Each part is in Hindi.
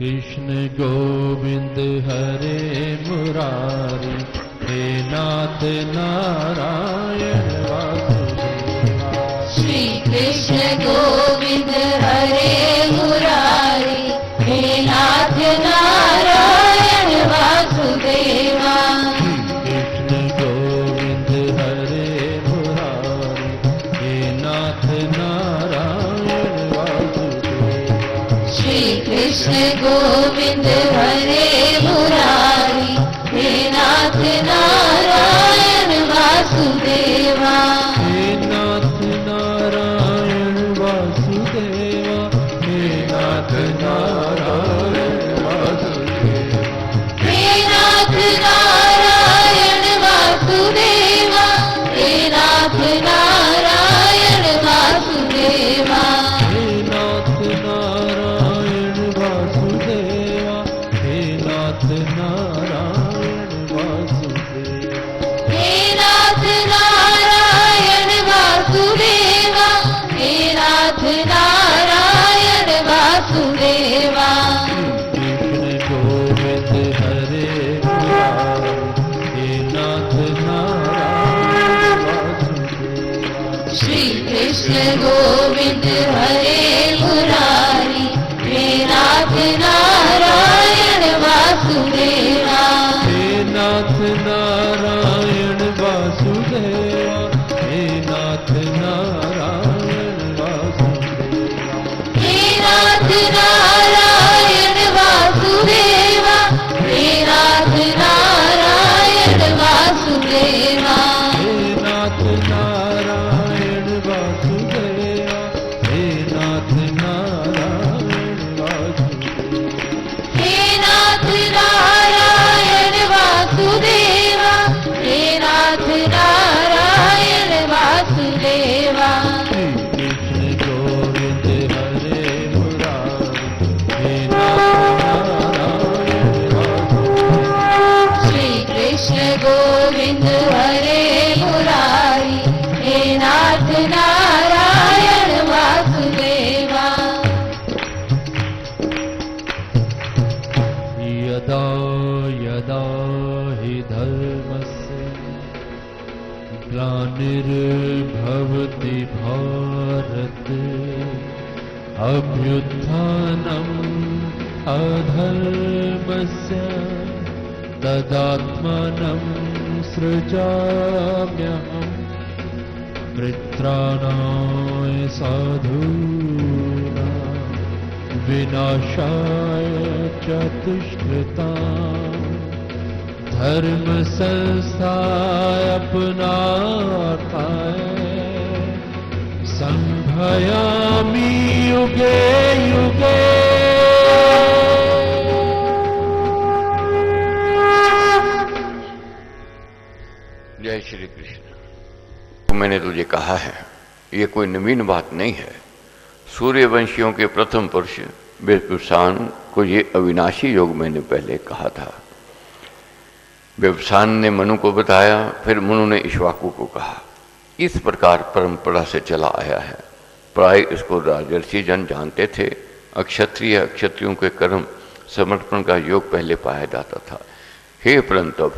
कृष्ण गोविंद हरे मुरारी, हे नाथ नारायण वासुदेवा। श्री कृष्ण गोविंद हरे मुरारी, हे नाथ नारायण वासुदेवा। कृष्ण गोविंद हरे मुरारी, हे नाथ नारायण वासुदेवा। श्री कृष्ण गोविंद हरे मुरारी, हे नाथ नारायण वासुदेवा। हे नाथ नारायण वासुदेवा, हे नाथ नारायण वासुदेवा। हे नाथ नारायण वासुदेवा, हे नाथ नारायण वासुदेवा। हे नाथ नारायण वासुदेवा, हे नाथ नारायण वासुदेवा। हे नाथ नारायण वासुदेवा, हे नाथ नारायण वासुदेवा। कृष्ण गोविंद हरे मुरारी, हे नाथ नारायण वासुदेवा। श्री कृष्ण गोविंद हरे मुरारी, हे नाथ नारायण वासुदेवा। हे नाथ नारायण वासुदेवा, हे नाथ नारायण वासुदेवा। हे नाथ नारायण वासुदेवा, हे नाथ नारायण वासुदेवा। हे नाथ नारायण वासुदेवा, हे नाथ नारायण वासुदेवा। हे नाथ नारायण वासुदेवा, हे नाथ नारायण वासुदेवा। श्री कृष्ण गोविंद हरे मुरारी, हे नाथ नारायण वासुदेवा। श्री कृष्ण गोविंद हरे मुरारी, हे नाथ नारायण वासुदेवा। यदा यदा हि धर्मस्य ग्लानिर्भवति भारत, अभ्युत्थानम् अधर्मस्य तदात्मानं सृजाम्यहम्। मित्राणाय साधूनां विनाशाय च दुष्कृताम्, धर्म संस्थापनार्थाय संभयामि युगे युगे। जय श्री कृष्ण। मैंने तुझे कहा है, ये कोई नवीन बात नहीं है। सूर्यवंशियों के प्रथम पुरुष विवस्वान को ये अविनाशी योग मैंने पहले कहा था। विवस्वान ने मनु को बताया, फिर मनु ने इक्ष्वाकु को कहा। इस प्रकार परंपरा से चला आया है। प्राय इसको राजर्षि जन जानते थे। अक्षत्रिय अक्षत्रियों के कर्म समर्पण का योग पहले पाया जाता था। हे परंतु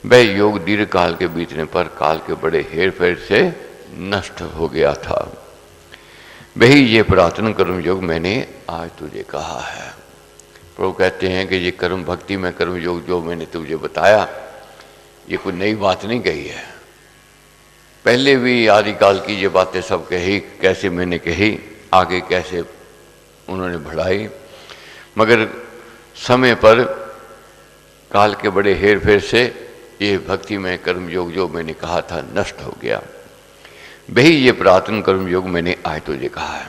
वह योग दीर्घ काल के बीतने पर काल के बड़े हेर फेर से नष्ट हो गया था। वही ये पुरातन कर्म योग मैंने आज तुझे कहा है। प्रभु कहते हैं कि ये कर्म भक्ति में कर्म योग जो मैंने तुझे बताया, ये कोई नई बात नहीं कही है। पहले भी आदिकाल की ये बातें सब कही, कैसे मैंने कही, आगे कैसे उन्होंने बढ़ाई, मगर समय पर काल के बड़े हेर फेर से ये भक्ति में कर्म योग जो मैंने कहा था नष्ट हो गया। वही ये पुरातन कर्म योग मैंने आज तुझे कहा है।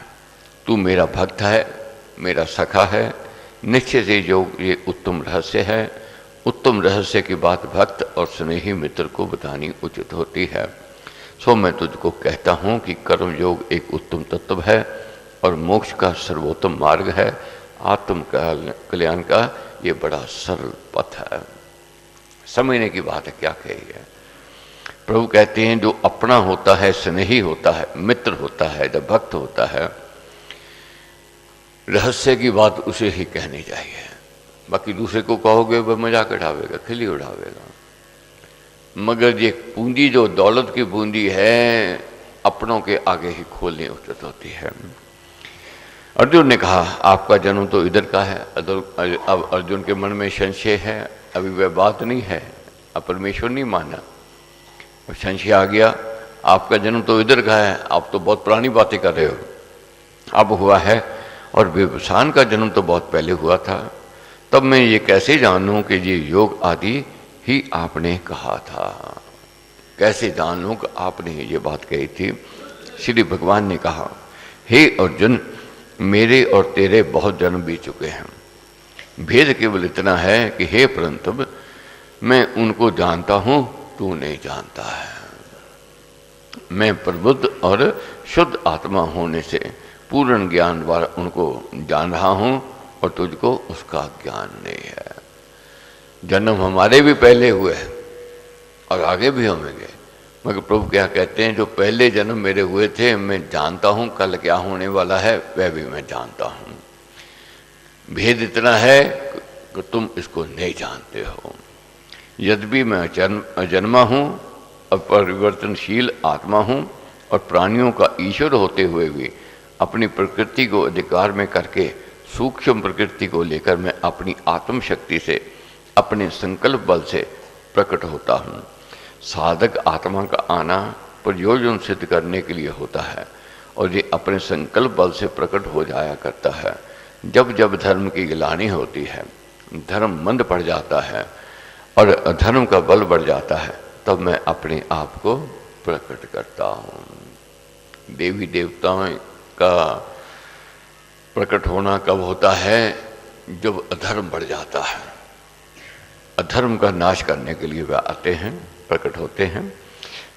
तू मेरा भक्त है, मेरा सखा है। निश्चय से योग ये उत्तम रहस्य है। उत्तम रहस्य की बात भक्त और स्नेही मित्र को बतानी उचित होती है। सो मैं तुझको कहता हूँ कि कर्म योग एक उत्तम तत्व है और मोक्ष का सर्वोत्तम मार्ग है। आत्म कल्याण का ये बड़ा सरल पथ है। समझने की बात है, क्या कही है। प्रभु कहते हैं जो अपना होता है, स्नेही होता है, मित्र होता है, जब भक्त होता है, रहस्य की बात उसे ही कहनी चाहिए। बाकी दूसरे को कहोगे वह मजाक उड़ावेगा, खिल्ली उड़ावेगा। मगर ये पूंजी जो दौलत की पूंजी है, अपनों के आगे ही खोलने उचित होती है। अर्जुन ने कहा आपका जन्म तो इधर का है। अब अर्जुन के मन में संशय है, अभी वह बात नहीं है, अब परमेश्वर नहीं माना, अब संशय आ गया। आपका जन्म तो इधर का है, आप तो बहुत पुरानी बातें कर रहे हो, अब हुआ है। और विभीषण का जन्म तो बहुत पहले हुआ था, तब मैं ये कैसे जानूं कि ये योग आदि ही आपने कहा था। कैसे जान लूं कि आपने ये बात कही थी। श्री भगवान ने कहा हे अर्जुन, मेरे और तेरे बहुत जन्म बीत चुके हैं। भेद केवल इतना है कि हे परंतु मैं उनको जानता हूं, तू नहीं जानता है। मैं प्रबुद्ध और शुद्ध आत्मा होने से पूर्ण ज्ञान द्वारा उनको जान रहा हूं और तुझको उसका ज्ञान नहीं है। जन्म हमारे भी पहले हुए हैं और आगे भी होंगे, मगर प्रभु क्या कहते हैं, जो पहले जन्म मेरे हुए थे मैं जानता हूं, कल क्या होने वाला है वह भी मैं जानता हूं। भेद इतना है कि तुम इसको नहीं जानते हो। यद्यपि मैं अजन्मा हूं, अपरिवर्तनशील आत्मा हूं और प्राणियों का ईश्वर होते हुए भी अपनी प्रकृति को अधिकार में करके सूक्ष्म प्रकृति को लेकर मैं अपनी आत्म शक्ति से, अपने संकल्प बल से प्रकट होता हूँ। साधक आत्मा का आना प्रयोजन सिद्ध करने के लिए होता है और ये अपने संकल्प बल से प्रकट हो जाया करता है। जब जब धर्म की गिलानी होती है, धर्म मंद पड़ जाता है और अधर्म का बल बढ़ जाता है, तब मैं अपने आप को प्रकट करता हूँ। देवी देवताओं का प्रकट होना कब होता है? जब अधर्म बढ़ जाता है। अधर्म का नाश करने के लिए वे आते हैं, प्रकट होते हैं।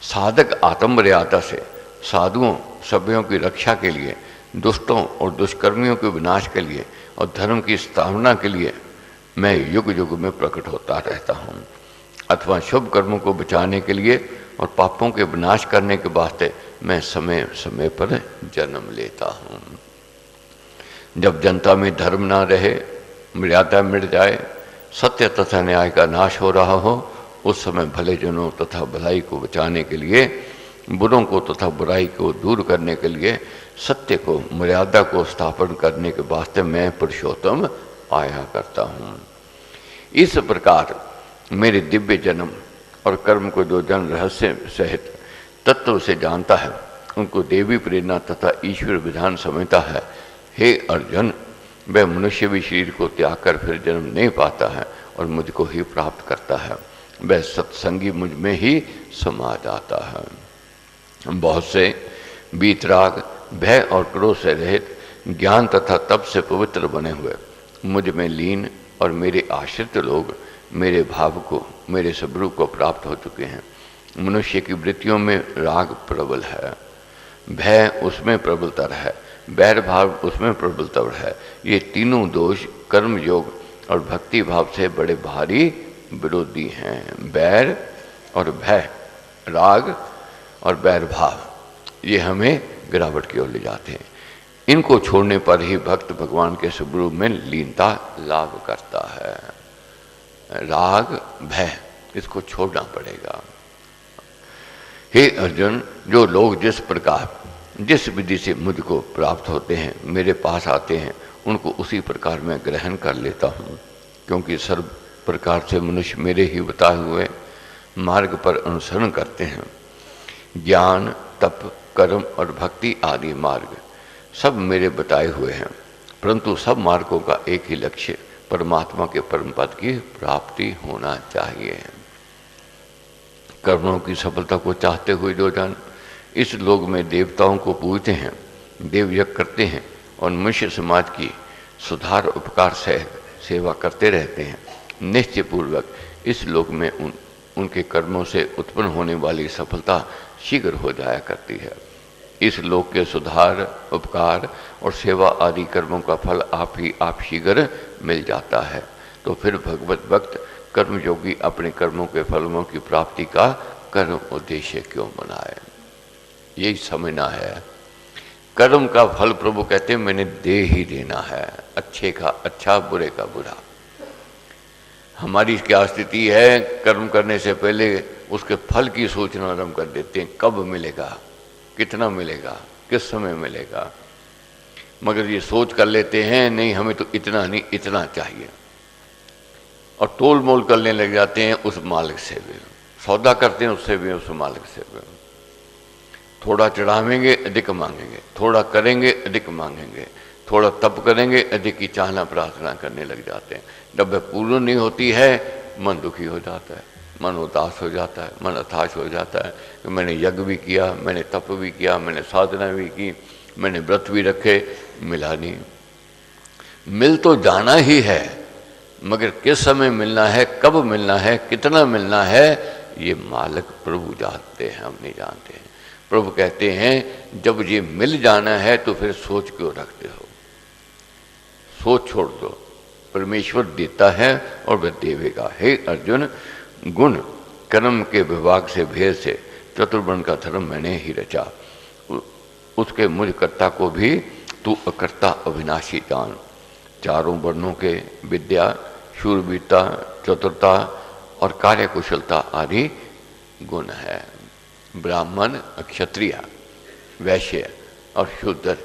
साधक आत्ममर्यादा से साधुओं सभ्यों की रक्षा के लिए, दुष्टों और दुष्कर्मियों के विनाश के लिए और धर्म की स्थापना के लिए मैं युग युग में प्रकट होता रहता हूँ। अथवा शुभ कर्मों को बचाने के लिए और पापों के विनाश करने के वास्ते मैं समय समय पर जन्म लेता हूँ। जब जनता में धर्म ना रहे, मर्यादा मिट जाए, सत्य तथा न्याय का नाश हो रहा हो, उस समय भले जनों तथा भलाई को बचाने के लिए, बुरों को तथा बुराई को दूर करने के लिए, सत्य को, मर्यादा को स्थापन करने के वास्ते मैं पुरुषोत्तम आया करता हूँ। इस प्रकार मेरे दिव्य जन्म और कर्म को जो जन रहस्य सहित तत्व से जानता है, उनको देवी प्रेरणा तथा ईश्वर विधान समझता है। हे अर्जुन, वह मनुष्य भी शरीर को त्याग कर फिर जन्म नहीं पाता है और मुझको ही प्राप्त करता है। वह सत्संगी मुझ में ही समा जाता है। बहुत से वीतराग, भय और क्रोध से रहित, ज्ञान तथा तप से पवित्र बने हुए मुझ में लीन और मेरे आश्रित लोग मेरे भाव को, मेरे स्वरूप को प्राप्त हो चुके हैं। मनुष्य की वृत्तियों में राग प्रबल है, भय उसमें प्रबलतर है, बैर भाव उसमें प्रबलतर है। ये तीनों दोष कर्म योग और भक्ति भाव से बड़े भारी विरोधी हैं। बैर और भय, राग और बैर भाव, ये हमें गिरावट की ओर ले जाते हैं। इनको छोड़ने पर ही भक्त भगवान के स्वरूप में लीनता लाभ करता है। राग, भय, इसको छोड़ना पड़ेगा। हे अर्जुन, जो लोग जिस प्रकार, जिस विधि से मुझको प्राप्त होते हैं, मेरे पास आते हैं, उनको उसी प्रकार मैं ग्रहण कर लेता हूँ, क्योंकि सर्व प्रकार से मनुष्य मेरे ही बताए हुए मार्ग पर अनुसरण करते हैं। ज्ञान, तप, कर्म और भक्ति आदि मार्ग सब मेरे बताए हुए हैं, परंतु सब मार्गों का एक ही लक्ष्य परमात्मा के परम पद की प्राप्ति होना चाहिए। कर्मों की सफलता को चाहते हुए जो जन इस लोक में देवताओं को पूजते हैं, देवयज्ञ करते हैं और मनुष्य समाज की सुधार उपकार से सेवा करते रहते हैं, निश्चय पूर्वक इस लोक में उनके कर्मों से उत्पन्न होने वाली सफलता शीघ्र हो जाया करती है। इस लोक के सुधार, उपकार और सेवा आदि कर्मों का फल आप शीघ्र मिल जाता है। तो फिर भगवत भक्त कर्मयोगी अपने कर्मों के फलों की प्राप्ति का कर्म उद्देश्य क्यों बनाए? यही समझना है। कर्म का फल प्रभु कहते हैं मैंने दे ही देना है, अच्छे का अच्छा, बुरे का बुरा। हमारी क्या स्थिति है, कर्म करने से पहले उसके फल की सोचना आरंभ कर देते हैं, कब मिलेगा, कितना मिलेगा, किस समय मिलेगा। मगर ये सोच कर लेते हैं नहीं हमें तो इतना नहीं इतना चाहिए, और तोल मोल करने लग जाते हैं उस मालिक से भी, सौदा करते हैं उससे भी, उस मालिक से भी। थोड़ा चढ़ावेंगे अधिक मांगेंगे, थोड़ा करेंगे अधिक मांगेंगे, थोड़ा तप करेंगे अधिक की चाहना प्रार्थना करने लग जाते हैं। जब वह पूर्ण नहीं होती है मन दुखी हो जाता है, मन उदास हो जाता है, मन हताश हो जाता है कि मैंने यज्ञ भी किया, मैंने तप भी किया, मैंने साधना भी की, मैंने व्रत भी रखे, मिला नहीं। मिल तो जाना ही है मगर किस समय मिलना है, कब मिलना है, कितना मिलना है, ये मालिक प्रभु जानते हैं, हम नहीं जानते हैं। प्रभु कहते हैं जब ये मिल जाना है तो फिर सोच क्यों रखते हो, सोच छोड़ दो, परमेश्वर देता है और वह देवेगा। हे अर्जुन, गुण कर्म के विभाग से भेद से चतुर्वर्ण का धर्म मैंने ही रचा, उसके मुझ कर्ता को भी तू अकर्ता अविनाशी जान। चारों वर्णों के विद्या, शूरवीरता, चतुरता और कार्यकुशलता आदि गुण है। ब्राह्मण, क्षत्रिय, वैश्य और शूद्र,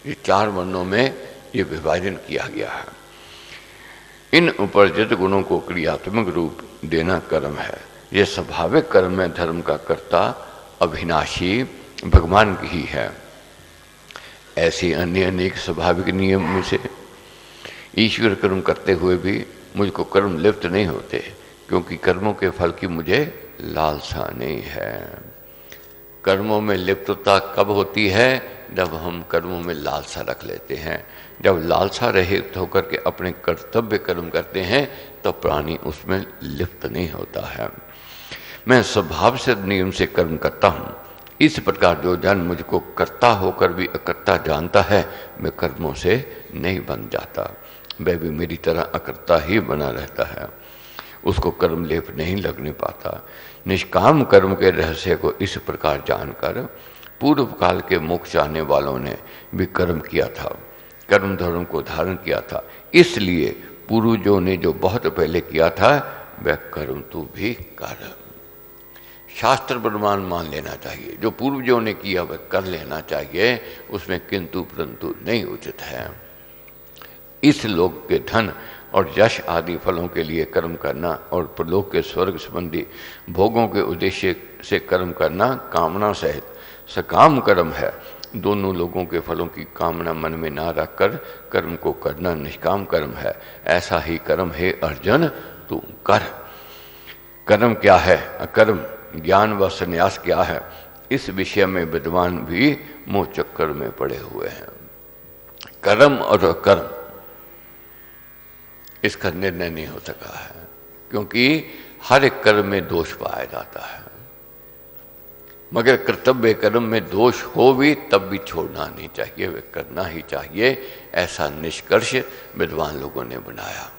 ये चार वर्णों में ये विभाजन किया गया है। इन उपर्जित गुणों को क्रियात्मक रूप देना कर्म है। ये स्वाभाविक कर्म है, धर्म का कर्ता अविनाशी भगवान ही है। ऐसे अन्य अनेक स्वाभाविक नियम में से ईश्वर कर्म करते हुए भी मुझको कर्म लिप्त नहीं होते, क्योंकि कर्मों के फल की मुझे लालसा नहीं है। कर्मों में लिप्तता कब होती है, जब हम कर्मों में लालसा रख लेते हैं। जब लालसा रहित होकर के अपने कर्तव्य कर्म करते हैं तो प्राणी उसमें लिप्त नहीं होता है। मैं स्वभाव से नियम से कर्म करता हूँ, इस प्रकार जो जन मुझको कर्ता होकर भी अकर्ता जानता है, मैं कर्मों से नहीं बन जाता, वह भी मेरी तरह अकर्ता ही बना रहता है, उसको कर्म लेप नहीं लगने पाता। निष्काम कर्म के रहस्य को इस प्रकार जानकर पूर्व काल के मोक्ष चाहने वालों ने भी कर्म किया था, कर्म धर्म को धारण किया था। इसलिए पूर्वजों ने जो बहुत पहले किया था वह कर्म तू भी कर। शास्त्र प्रमाण मान लेना चाहिए, जो पूर्वजों ने किया वह कर लेना चाहिए, उसमें किंतु परंतु नहीं उचित है। इस लोक के धन और यश आदि फलों के लिए कर्म करना और प्रलोक के स्वर्ग संबंधी भोगों के उद्देश्य से कर्म करना कामना सहित सकाम कर्म है। दोनों लोगों के फलों की कामना मन में ना रखकर कर्म को करना निष्काम कर्म है। ऐसा ही कर्म है अर्जुन तू कर। कर्म क्या है, अकर्म, ज्ञान व संन्यास क्या है, इस विषय में विद्वान भी मोह चक्कर में पड़े हुए हैं। कर्म और अकर्म इसका निर्णय नहीं हो सका है, क्योंकि हर एक कर्म में दोष पाया जाता है, मगर कर्तव्य कर्म में दोष हो भी तब भी छोड़ना नहीं चाहिए, वे करना ही चाहिए, ऐसा निष्कर्ष विद्वान लोगों ने बनाया।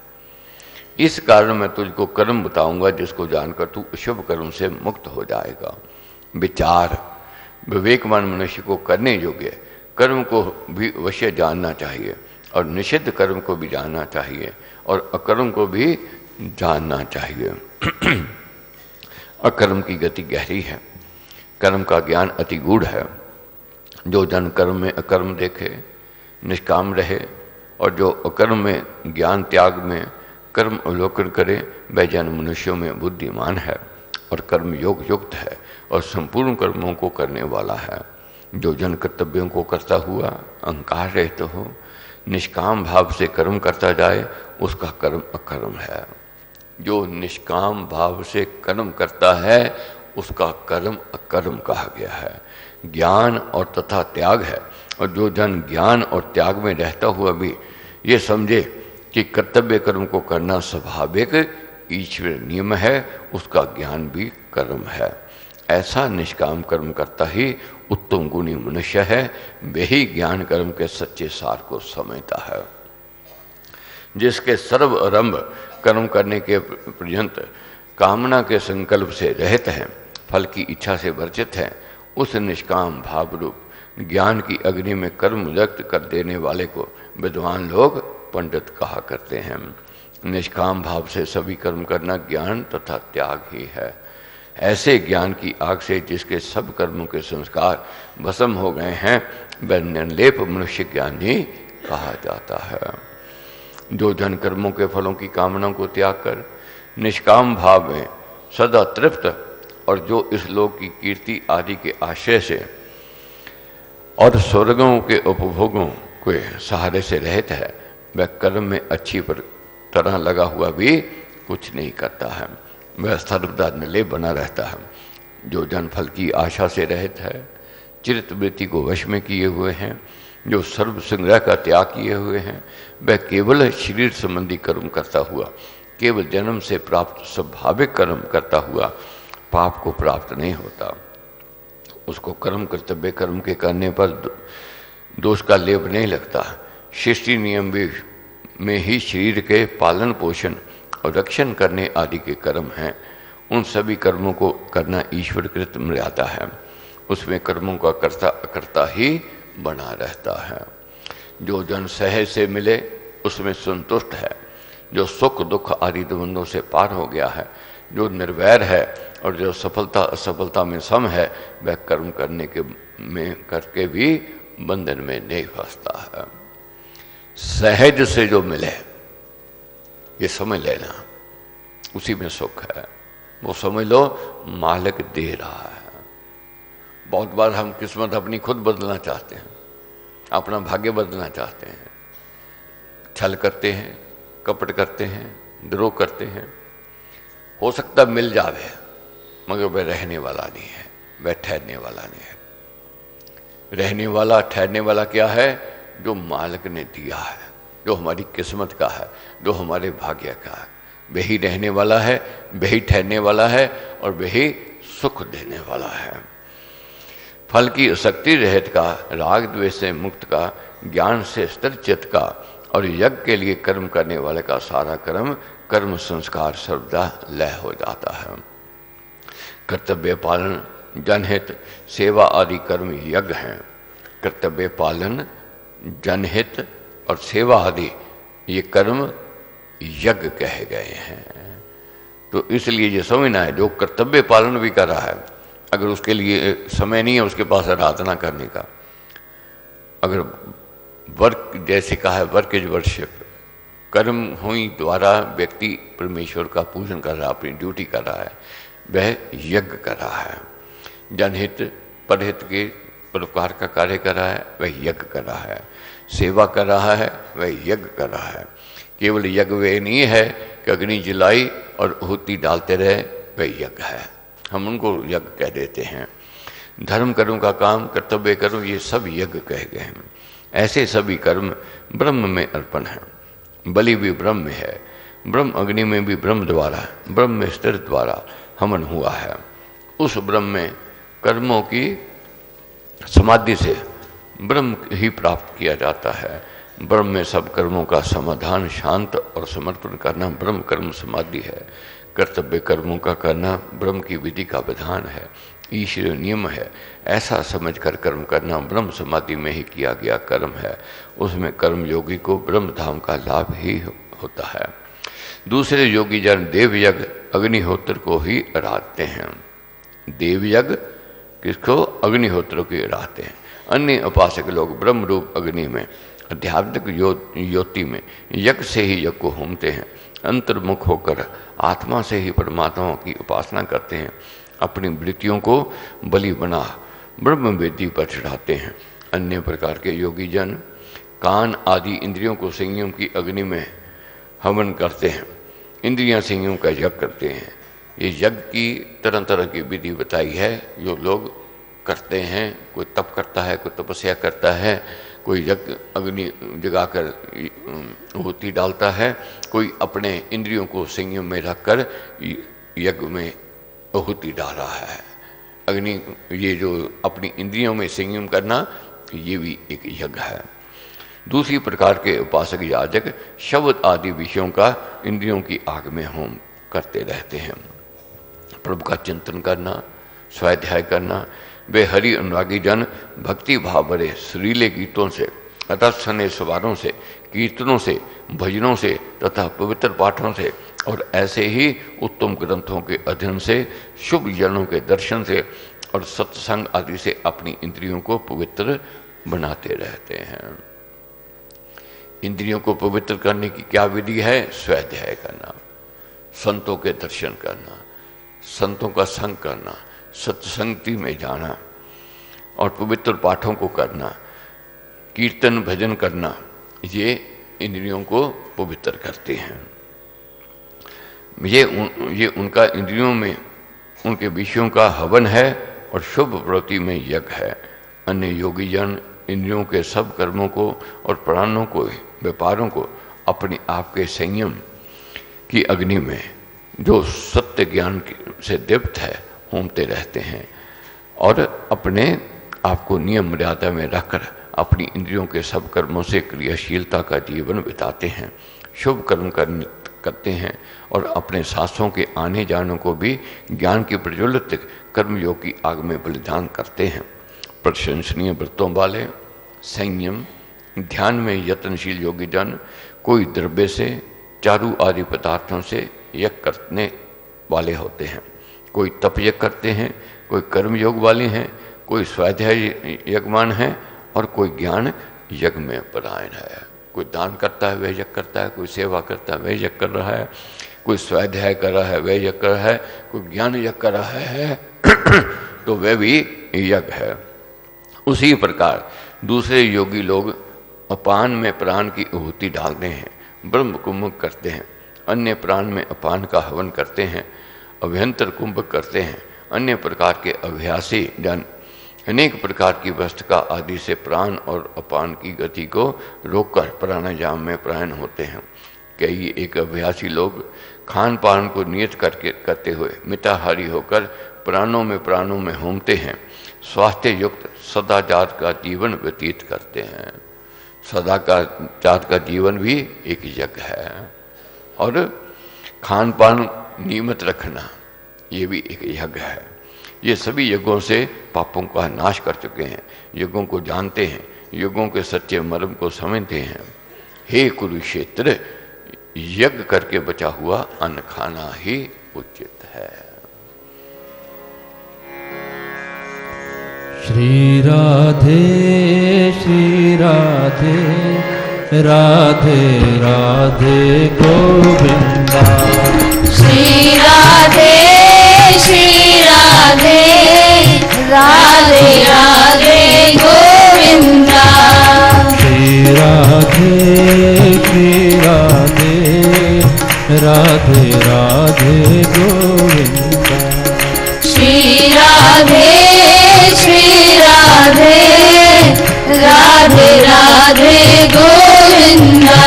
इस कारण मैं तुझको कर्म बताऊंगा जिसको जानकर तू अशुभ कर्म से मुक्त हो जाएगा। विचार, विवेकवान मनुष्य को करने योग्य कर्म को भी अवश्य जानना चाहिए और निषिद्ध कर्म को भी जानना चाहिए और अकर्म को भी जानना चाहिए। अकर्म की गति गहरी है, कर्म का ज्ञान अति गूढ़ है। जो जन कर्म में अकर्म देखे, निष्काम रहे और जो अकर्म में ज्ञान त्याग में कर्म अवलोकन करे, वह जन मनुष्यों में बुद्धिमान है और कर्म योग युक्त है और संपूर्ण कर्मों को करने वाला है। जो जन कर्तव्यों को करता हुआ अहंकार रहित हो, निष्काम भाव से कर्म करता जाए, उसका कर्म अकर्म है। जो निष्काम भाव से कर्म करता है उसका कर्म अकर्म कहा गया है। ज्ञान और तथा त्याग है, और जो जन ज्ञान और त्याग में रहता हुआ भी ये समझे कि कर्तव्य कर्म को करना स्वाभाविक ईश्वर नियम है, उसका ज्ञान भी कर्म है। ऐसा निष्काम कर्म करता ही उत्तम गुणी मनुष्य है, वही ज्ञान कर्म के सच्चे सार को समझता है। जिसके सर्व आरंभ कर्म करने के पर्यंत कामना के संकल्प से रहित हैं, फल की इच्छा से वर्जित हैं, उस निष्काम भाव रूप ज्ञान की अग्नि में कर्म व्यक्त कर देने वाले को विद्वान लोग पंडित कहा करते हैं। निष्काम भाव से सभी कर्म करना ज्ञान तथा त्याग ही है। ऐसे ज्ञान की आग से जिसके सब कर्मों के संस्कार भस्म हो गए हैं, वह निर्लेप मनुष्य ज्ञानी कहा जाता है। जो जन कर्मों के फलों की कामना को त्याग कर निष्काम भाव में सदा तृप्त और जो इस लोक की कीर्ति आदि के आश्रय से और स्वर्गों के उपभोगों के सहारे से रहित है, वह कर्म में अच्छी तरह लगा हुआ भी कुछ नहीं करता है, वह सर्वदा निर्लेप बना रहता है। जो जन फल की आशा से रहित है, चित्त वृत्ति को वश में किए हुए हैं, जो सर्व संग्रह का त्याग किए हुए हैं, वह केवल शरीर संबंधी कर्म करता हुआ, केवल जन्म से प्राप्त स्वाभाविक कर्म करता हुआ पाप को प्राप्त नहीं होता। उसको कर्म कर्तव्य कर्म के करने पर दोष का लेप नहीं लगता। सृष्टि नियम में ही शरीर के पालन पोषण और रक्षण करने आदि के कर्म हैं। उन सभी कर्मों को करना ईश्वर कृत मर्यादा है। उसमें कर्मों का कर्ता अकर्ता ही बना रहता है। जो जन सहज से मिले उसमें संतुष्ट है, जो सुख दुख आदि द्वंद्वों से पार हो गया है, जो निर्वैर है और जो सफलता असफलता में सम है, वह कर्म करने के में करके भी बंधन में नहीं फंसता है। सहज से जो मिले, ये समझ लेना, उसी में सुख है। वो समझ लो मालिक दे रहा है। बहुत बार हम किस्मत अपनी खुद बदलना चाहते हैं, अपना भाग्य बदलना चाहते हैं, छल करते हैं, कपट करते हैं, द्रोह करते हैं। हो सकता मिल जावे, मगर वह रहने वाला नहीं है, वह ठहरने वाला नहीं है। रहने वाला ठहरने वाला क्या है? जो मालिक ने दिया है, जो हमारी किस्मत का है, जो हमारे भाग्य का है, वही रहने वाला है, वही ठहरने वाला है और वही सुख देने वाला है। फल की आसक्ति रहित का, राग द्वेष से मुक्त का, ज्ञान से स्थिर चित्त का और यज्ञ के लिए कर्म करने वाले का सारा कर्म संस्कार सर्वदा लय हो जाता है। कर्तव्य पालन, जनहित, सेवा आदि कर्म यज्ञ हैं। कर्तव्य पालन, जनहित और सेवा आदि ये कर्म यज्ञ कहे गए हैं। तो इसलिए ये समझना है, जो कर्तव्य पालन भी कर रहा है, अगर उसके लिए समय नहीं है उसके पास आराधना करने का, अगर वर्क जैसे कहा है, वर्क इज वर्शिप, कर्म हुई द्वारा व्यक्ति परमेश्वर का पूजन कर रहा है, अपनी ड्यूटी कर रहा है, वह यज्ञ कर रहा है। जनहित परहित के परोपकार का कार्य कर रहा है, वह यज्ञ कर रहा है। सेवा कर रहा है, वह यज्ञ कर रहा है। केवल यज्ञ वे नहीं है कि अग्नि जलाई और आहुति डालते रहे, वह यज्ञ है, हम उनको यज्ञ कह देते हैं। धर्म कर्म का काम, कर्तव्य कर्म, ये सब यज्ञ कहे गए हैं। ऐसे सभी कर्म ब्रह्म में अर्पण है। बलि भी ब्रह्म में है, ब्रह्म अग्नि में भी ब्रह्म द्वारा, ब्रह्म में स्थिर द्वारा हवन हुआ है। उस ब्रह्म में कर्मों की समाधि से ब्रह्म ही प्राप्त किया जाता है। ब्रह्म में सब कर्मों का समाधान, शांत और समर्पण करना ब्रह्म कर्म समाधि है। कर्तव्य कर्मों का करना ब्रह्म की विधि का विधान है, ईश्वरीय नियम है। ऐसा समझकर कर्म करना ब्रह्म समाधि में ही किया गया कर्म है। उसमें कर्म योगी को ब्रह्म धाम का लाभ ही होता है। दूसरे योगी जन देवयज्ञ अग्निहोत्र को ही आराधते हैं। देवयज्ञ किसको? अग्निहोत्र को आराधते हैं। अन्य उपासक लोग ब्रह्म रूप अग्नि में, आध्यात्मिक ज्योति में यज्ञ से ही यज्ञ को होमते हैं। अंतर्मुख होकर आत्मा से ही परमात्मा की उपासना करते हैं। अपनी वृत्तियों को बलि बना ब्रह्म वेदी पर चढ़ाते हैं। अन्य प्रकार के योगी जन कान आदि इंद्रियों को संयम की अग्नि में हवन करते हैं, इंद्रियां संयम का यज्ञ करते हैं। ये यज्ञ की तरह तरह की विधि बताई है जो लोग करते हैं। कोई तप करता है, कोई तपस्या करता है, कोई यज्ञ अग्नि जगाकर आहुति डालता है, कोई अपने इंद्रियों को संयम में रखकर यज्ञ में आहुति डाल रहा है। अग्नि, ये जो अपनी इंद्रियों में संयम करना, ये भी एक यज्ञ है। दूसरी प्रकार के उपासक याजक शब्द आदि विषयों का इंद्रियों की आग में होम करते रहते हैं। प्रभु का चिंतन करना, स्वाध्याय करना, वे हरि अनुरागी जन भक्ति भाव भरे सुरीले गीतों से, रथ सने सवारों से, कीर्तनों से, भजनों से तथा पवित्र पाठों से और ऐसे ही उत्तम ग्रंथों के अध्ययन से, शुभ जनों के दर्शन से और सत्संग आदि से अपनी इंद्रियों को पवित्र बनाते रहते हैं। इंद्रियों को पवित्र करने की क्या विधि है? स्वाध्याय करना, संतों के दर्शन करना, संतों का संग करना, सत्संगति में जाना और पवित्र पाठों को करना, कीर्तन भजन करना, ये इंद्रियों को पवित्र करते हैं। ये उनका इंद्रियों में उनके विषयों का हवन है और शुभ प्रवृत्ति में यज्ञ है। अन्य योगी जन इंद्रियों के सब कर्मों को और प्राणों को, व्यापारों को अपने आप के संयम की अग्नि में जो सत्य ज्ञान से दीप्त है होमते रहते हैं और अपने आप को नियम मर्यादा में रखकर अपनी इंद्रियों के सब कर्मों से क्रियाशीलता का जीवन बिताते हैं, शुभ कर्म करते हैं और अपने सांसों के आने जाने को भी ज्ञान की प्रज्वलित कर्मयोग की आग में बलिदान करते हैं। प्रशंसनीय व्रतों वाले, संयम, ध्यान में यत्नशील योगी जन कोई द्रव्य से, चारु आदि पदार्थों से यज्ञ करने वाले होते हैं, कोई तप यज्ञ करते हैं, कोई कर्मयोग वाले हैं, कोई स्वाध्याय यज्ञमान है और कोई ज्ञान यज्ञ में परायण है। कोई दान करता है वह यज्ञ करता है, कोई सेवा करता है वह यज्ञ कर रहा है, कोई स्वाध्याय कर रहा है वह यज्ञ कर रहा है, कोई ज्ञान यज्ञ कर रहा है तो वह भी यज्ञ है। उसी प्रकार दूसरे योगी लोग अपान में प्राण की आहुति डालते हैं, ब्रह्म कुंभ करते हैं, अन्य प्राण में अपान का हवन करते हैं, अभ्यंतर कुंभ करते हैं। अन्य प्रकार के अभ्यासी जन अनेक प्रकार की वस्तुका आदि से प्राण और अपान की गति को रोककर प्राणायाम में प्राण होते हैं। कई एक अभ्यासी लोग खान पान को नियत करते हुए मिताहारी होकर प्राणों में होमते हैं, स्वास्थ्य युक्त सदाचार का जीवन व्यतीत करते हैं। सदाचार का जीवन भी एक यज्ञ है और खान पान नियमित रखना ये भी एक यज्ञ है। ये सभी यज्ञों से पापों का नाश कर चुके हैं, यज्ञों को जानते हैं, यज्ञों के सच्चे मर्म को समझते हैं। हे कुरुक्षेत्र, यज्ञ करके बचा हुआ अन्न खाना ही उचित है। श्री राधे राधे राधे गोविंदा। श्री राधे राधे राधे गोविंदा। श्री राधे राधे राधे गोविंदा। श्री राधे राधे राधे गोविंदा।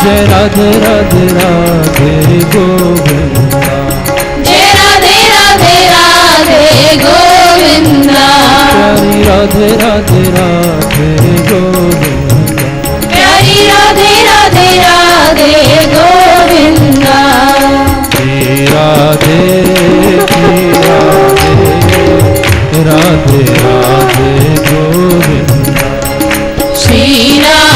जय राधे राधे राधे गोविंदा। जय राधे राधे राधे गोविंदा। प्यारी राधे राधे राधे गोविंदा। प्यारी राधे राधे राधे गोविंदा। श्री राधे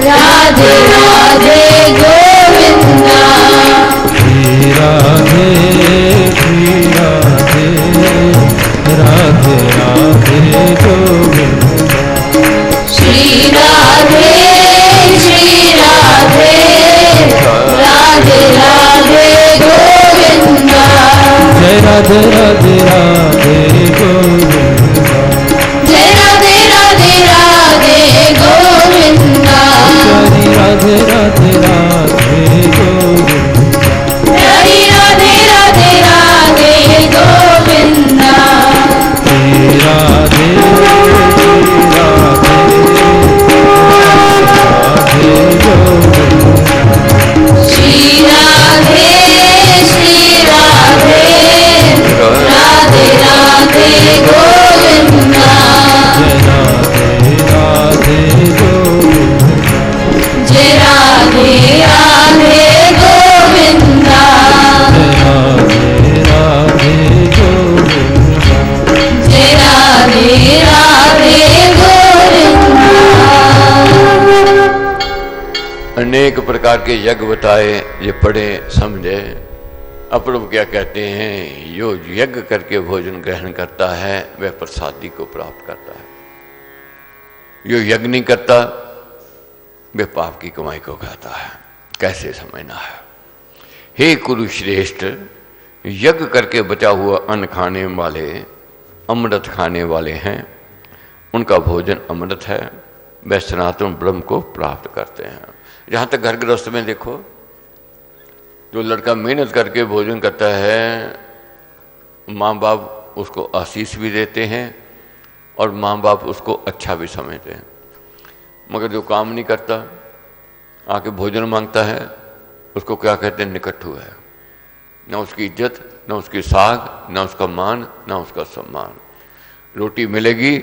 राधे राधे गोविंदा। श्री राधे राधे राधे गोविंदा। श्री राधे राधे राधे गोविंदा। श्री राधे राधे राधे गोविंदा। जय राधे राधे राधे गोविंदा। जय राधे राधे राधे गोविंदा। प्यारी राधे राधे राधे गोविंदा। प्यारी राधे राधे राधे गोविंदा। श्री राधे राधे गोविंदा। श्री राधे राधे राधे गोविंदा। जय राधे राधे गोविंदा। जय अनेक प्रकार के यज्ञ बताए, ये पढ़े समझे। अब प्रभु क्या कहते हैं, जो यज्ञ करके भोजन ग्रहण करता है वह प्रसादी को प्राप्त करता है, जो यज्ञ नहीं करता वे पाप की कमाई को खाता है। कैसे समझना है? हे कुरुश्रेष्ठ, यज्ञ करके बचा हुआ अन्न खाने वाले अमृत खाने वाले हैं, उनका भोजन अमृत है, वे सनातन ब्रह्म को प्राप्त करते हैं। जहाँ तक घर गृहस्थ में देखो, जो लड़का मेहनत करके भोजन करता है, माँ बाप उसको आशीष भी देते हैं और माँ बाप उसको अच्छा भी समझते हैं। मगर जो काम नहीं करता, आके भोजन मांगता है, उसको क्या कहते हैं, निकट्ठू है। ना उसकी इज्जत, ना उसकी साख, ना उसका मान, ना उसका सम्मान। रोटी मिलेगी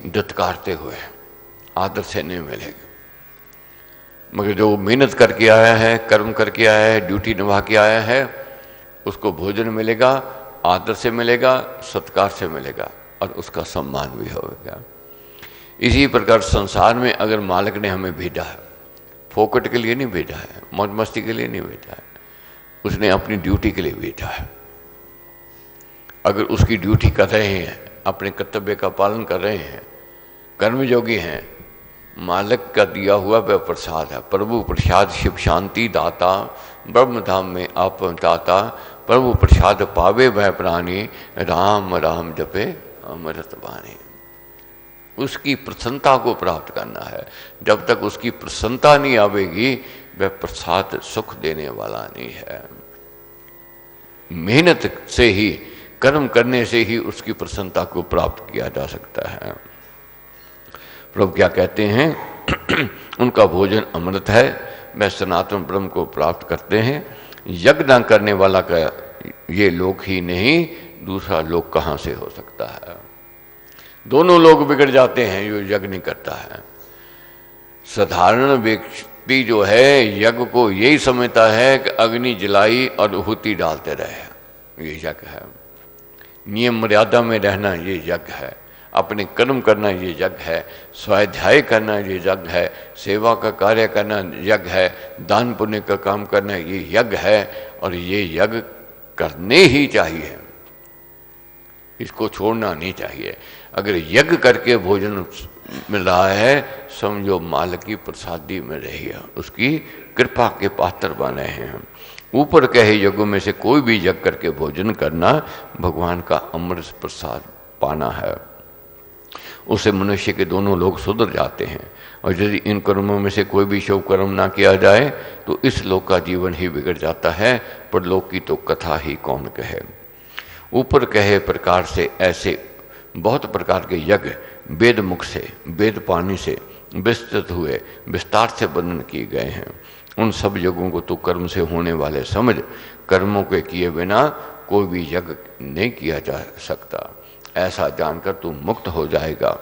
दत्कारते हुए, आदर से नहीं मिलेगी। मगर जो मेहनत करके आया है, कर्म करके आया है, ड्यूटी निभा के आया है, उसको भोजन मिलेगा, आदर से मिलेगा, सत्कार से मिलेगा और उसका सम्मान भी होगा। इसी प्रकार संसार में अगर मालिक ने हमें भेजा है, फोकट के लिए नहीं भेजा है, मौज मस्ती के लिए नहीं भेजा है, उसने अपनी ड्यूटी के लिए भेजा है। अगर उसकी ड्यूटी कर रहे हैं, अपने कर्तव्य का पालन कर रहे हैं, कर्मयोगी हैं, मालिक का दिया हुआ वह प्रसाद है। प्रभु प्रसाद शिव शांति दाता, ब्रह्म धाम में आप दाता, प्रभु प्रसाद पावे वह प्राणी, राम राम जपे अमृत वाणी। उसकी प्रसन्नता को प्राप्त करना है। जब तक उसकी प्रसन्नता नहीं आवेगी, वह प्रसाद सुख देने वाला नहीं है। मेहनत से ही, कर्म करने से ही उसकी प्रसन्नता को प्राप्त किया जा सकता है। प्रभु क्या कहते हैं, उनका भोजन अमृत है, वह सनातन ब्रह्म को प्राप्त करते हैं। यज्ञ न करने वाला का ये लोक ही नहीं, दूसरा लोक कहाँ से हो सकता है? दोनों लोग बिगड़ जाते हैं जो यज्ञ नहीं करता है। साधारण व्यक्ति जो है यज्ञ को यही समझता है कि अग्नि जलाई और आहुति डालते रहे, ये यज्ञ है। नियम मर्यादा में रहना ये यज्ञ है, अपने कर्म करना ये यज्ञ है, स्वाध्याय करना ये यज्ञ है, सेवा का कार्य करना यज्ञ है, दान पुण्य का काम करना ये यज्ञ है। और ये यज्ञ करने ही चाहिए, इसको छोड़ना नहीं चाहिए। अगर यज्ञ करके भोजन मिल रहा है, समझो मालिक की प्रसादी में रही है, उसकी कृपा के पात्र बने हैं। ऊपर कहे यज्ञों में से कोई भी यज्ञ करके भोजन करना भगवान का अमृत प्रसाद पाना है। उससे मनुष्य के दोनों लोग सुधर जाते हैं। और यदि इन कर्मों में से कोई भी शुभ कर्म ना किया जाए तो इस लोक का जीवन ही बिगड़ जाता है, पर लोक की तो कथा ही कौन कहे। ऊपर कहे प्रकार से ऐसे बहुत प्रकार के यज्ञ वेद मुख से, वेद पानी से विस्तृत हुए, विस्तार से वर्णन किए गए हैं। उन सब यज्ञों को तो कर्म से होने वाले समझ, कर्मों के किए बिना कोई भी यज्ञ नहीं किया जा सकता। ऐसा जानकर तू मुक्त हो जाएगा।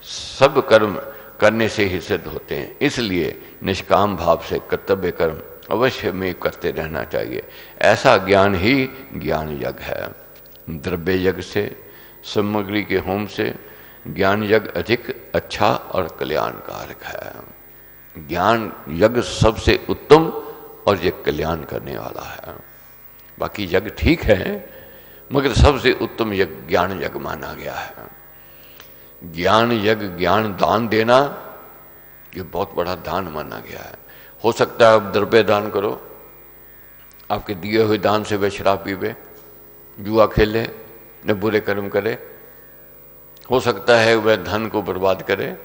सब कर्म करने से ही सिद्ध होते हैं, इसलिए निष्काम भाव से कर्तव्य कर्म अवश्य में करते रहना चाहिए। ऐसा ज्ञान ही ज्ञान यज्ञ है। द्रव्य यज्ञ से, सामग्री के होम से ज्ञान यज्ञ अधिक अच्छा और कल्याणकारक है। ज्ञान यज्ञ सबसे उत्तम और ये कल्याण करने वाला है। बाकी यज्ञ ठीक है, मगर सबसे उत्तम यज्ञ ज्ञान यज्ञ माना गया है। ज्ञान यज्ञ, ज्ञान दान देना, ये बहुत बड़ा दान माना गया है। हो सकता है आप द्रव्य दान करो, आपके दिए हुए दान से वह शराब पीवे, जुआ खेले, न बुरे कर्म करे। हो सकता है वह धन को बर्बाद करे।